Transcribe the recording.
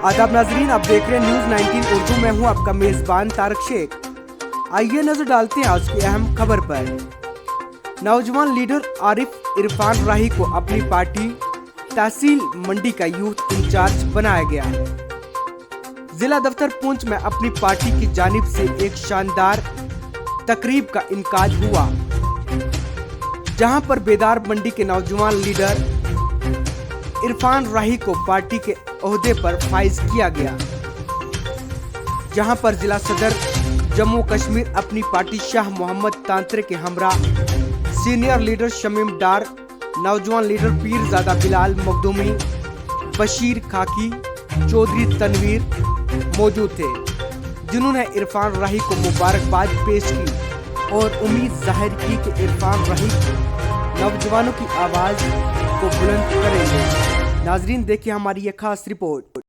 आदाब नाजरीन, आप देख रहे हैं न्यूज 19 उर्दू में हूं आपका मेजबान तारक शेख। आइए नजर डालते हैं आज की अहम खबर पर। नौजवान लीडर आरिफ इरफान राही को अपनी पार्टी तहसील मंडी का यूथ इंचार्ज बनाया गया। जिला दफ्तर पुंछ में अपनी पार्टी की जानिब से एक शानदार तकरीब का इनकाज हुआ, जहां पर बेदार मंडी के नौजवान लीडर इरफान राही को पार्टी के ओहदे पर फाइज किया गया, जहां पर जिला सदर जम्मू कश्मीर अपनी पार्टी शाह मोहम्मद तांत्रे के हमरा सीनियर लीडर शमीम डार, नौजवान लीडर पीरजादा बिलाल मखदूमी, बशीर खाकी, चौधरी तनवीर मौजूद थे, जिन्होंने इरफान राही को मुबारकबाद पेश की और उम्मीद जाहिर की कि इरफान राही नौजवानों की आवाज को बुलंद करेंगे। नाजरीन, देखिए हमारी ये खास रिपोर्ट।